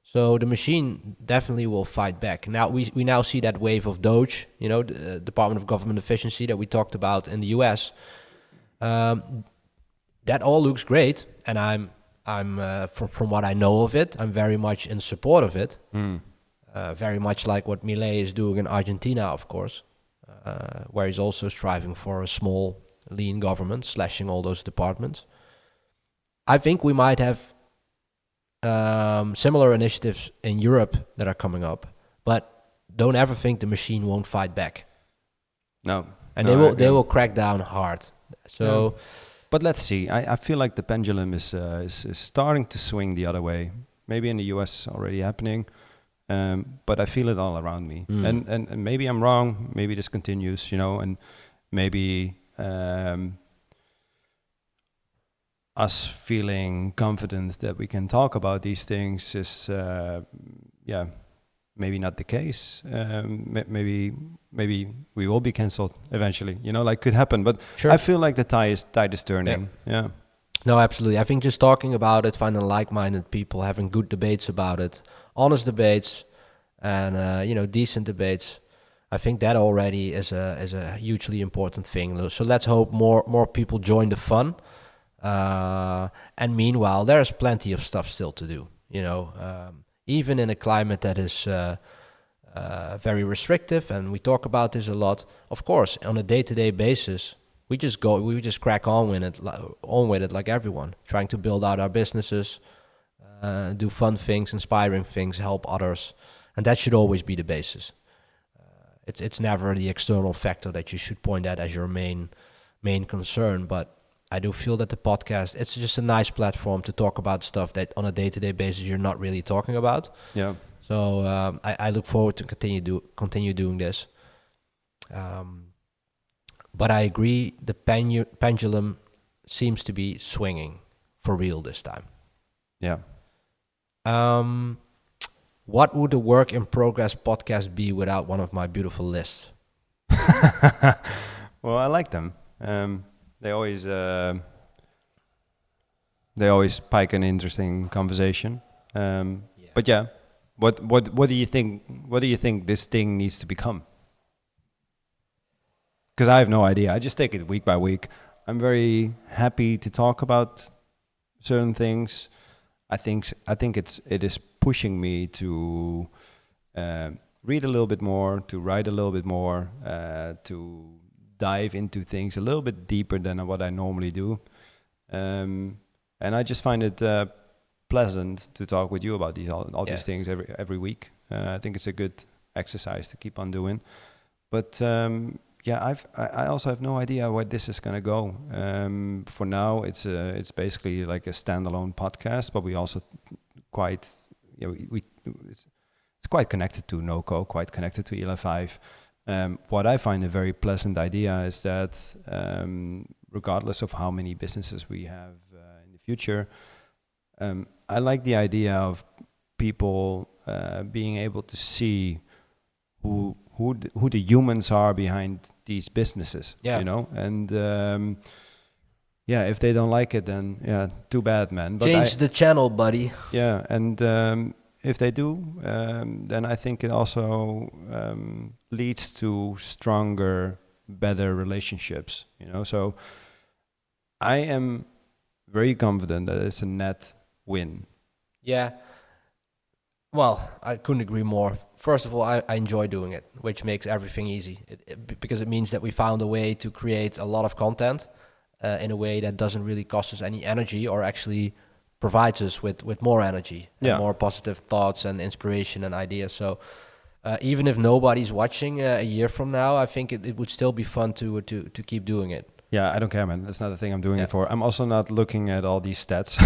B: So the machine definitely will fight back. Now we now see that wave of Doge, the Department of Government Efficiency that we talked about in the US. That all looks great, and I'm from what I know of it, I'm very much in support of it. Very much like what Milei is doing in Argentina, of course, where he's also striving for a small, lean government, slashing all those departments. I think we might have similar initiatives in Europe that are coming up, but don't ever think the machine won't fight back.
A: No,
B: and
A: no,
B: they will crack down hard. So.
A: Yeah. But let's see. I feel like the pendulum is starting to swing the other way. Maybe in the US already happening, but I feel it all around me. And maybe I'm wrong. Maybe this continues, and maybe us feeling confident that we can talk about these things is, maybe not the case. Maybe we will be cancelled eventually. Could happen. But sure. I feel like the tide is turning. Yeah.
B: No, absolutely. I think just talking about it, finding like-minded people, having good debates about it, honest debates, and decent debates. I think that already is a hugely important thing. So let's hope more people join the fun. And meanwhile, there's plenty of stuff still to do. Even in a climate that is very restrictive, and we talk about this a lot. Of course, on a day-to-day basis, we just crack on with it like everyone, trying to build out our businesses, do fun things, inspiring things, help others, and that should always be the basis. It's never the external factor that you should point at as your main concern, but I do feel that the podcast, it's just a nice platform to talk about stuff that on a day-to-day basis you're not really talking about.
A: Yeah.
B: So I look forward to continue doing this. But I agree, the pendulum seems to be swinging for real this time.
A: Yeah.
B: What would the Work in Progress podcast be without one of my beautiful lists?
A: Well, I like them. They always spike an interesting conversation. But yeah, what do you think? What do you think this thing needs to become? Because I have no idea. I just take it week by week. I'm very happy to talk about certain things. I think it is pushing me to read a little bit more, to write a little bit more, to dive into things a little bit deeper than what I normally do. And I just find it pleasant to talk with you about these things every week. I think it's a good exercise to keep on doing. But I also have no idea where this is going to go. For now, it's basically like a standalone podcast, but we also it's quite connected to NoCo, quite connected to ELA5. What I find a very pleasant idea is that regardless of how many businesses we have in the future, I like the idea of people being able to see who the humans are behind these businesses. Yeah. And if they don't like it, then too bad, man. But
B: change the channel, buddy.
A: Yeah, and if they do, then I think it also leads to stronger, better relationships. So I am very confident that it's a net win.
B: Yeah. Well, I couldn't agree more. First of all, I enjoy doing it, which makes everything easy, because it means that we found a way to create a lot of content in a way that doesn't really cost us any energy, or actually provides us with more energy and more positive thoughts and inspiration and ideas. So even if nobody's watching a year from now, I think it would still be fun to keep doing it.
A: Yeah, I don't care, man. That's not the thing I'm doing it for. I'm also not looking at all these stats.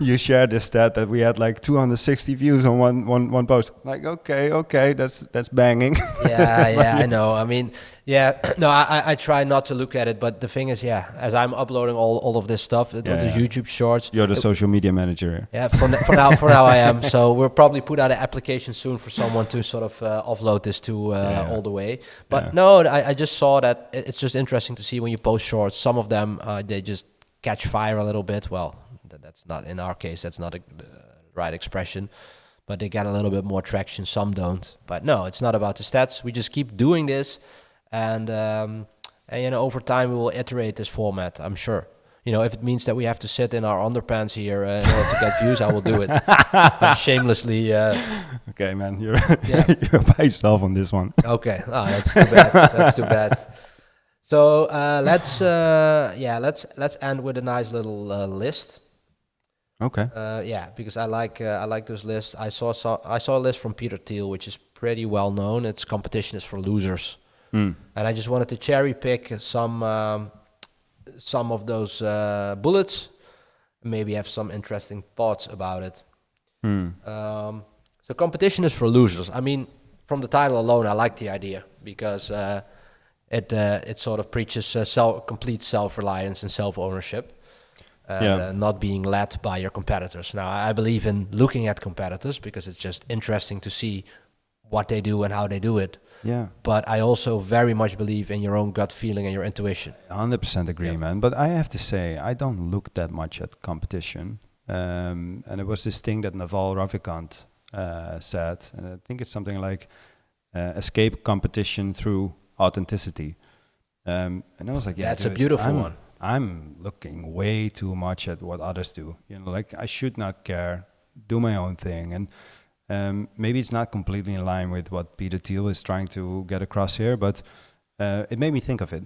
A: you shared this stat that we had like 260 views on one post. Like, okay, that's banging.
B: Yeah, I know. I mean, Yeah, no, I try not to look at it, but the thing is, yeah, as I'm uploading all of this stuff, all these YouTube shorts.
A: You're the social media manager here.
B: Yeah, for now I am. So we'll probably put out an application soon for someone to sort of offload this to all the way. But no, I just saw that it's just interesting to see when you post shorts. Some of them they just catch fire a little bit. Well, that's not in our case. That's not a right expression. But they get a little bit more traction. Some don't. But no, it's not about the stats. We just keep doing this. And over time we will iterate this format, I'm sure. If it means that we have to sit in our underpants here in order to get views, I will do it. I'm shamelessly.
A: Okay, man, you're you're by yourself on this one.
B: Okay, that's too bad. That's too bad. So let's end with a nice little list.
A: Okay.
B: Because I like those lists. I saw a list from Peter Thiel, which is pretty well known. It's competition is for losers. And I just wanted to cherry pick some of those bullets, maybe have some interesting thoughts about it. So competition is for losers. I mean, from the title alone, I like the idea because it sort of preaches complete self-reliance and self-ownership, not being led by your competitors. Now, I believe in looking at competitors because it's just interesting to see what they do and how they do it.
A: Yeah.
B: But I also very much believe in your own gut feeling and your intuition.
A: 100% agree, man. But I have to say, I don't look that much at competition. And it was this thing that Naval Ravikant said, and I think it's something like escape competition through authenticity. And I was like,
B: that's a beautiful one.
A: I'm looking way too much at what others do. Like I should not care, do my own thing. And maybe it's not completely in line with what Peter Thiel is trying to get across here, but it made me think of it.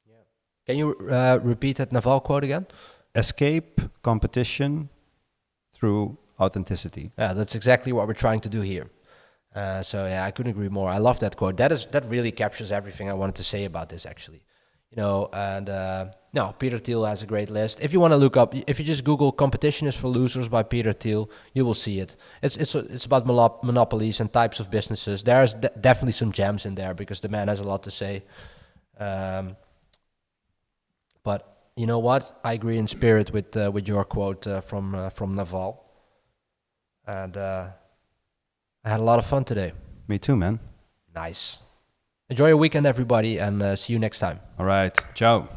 B: Yeah. Can you repeat that Naval quote again?
A: Escape competition through authenticity.
B: Yeah, that's exactly what we're trying to do here. I couldn't agree more. I love that quote. That really captures everything I wanted to say about this, actually. Peter Thiel has a great list. If you want to look up, if you just Google "Competition is for Losers" by Peter Thiel, you will see it. It's about monopolies and types of businesses. There's definitely some gems in there because the man has a lot to say. But you know what? I agree in spirit with your quote from Naval. And I had a lot of fun today.
A: Me too, man.
B: Nice. Enjoy your weekend, everybody, and see you next time.
A: All right. Ciao.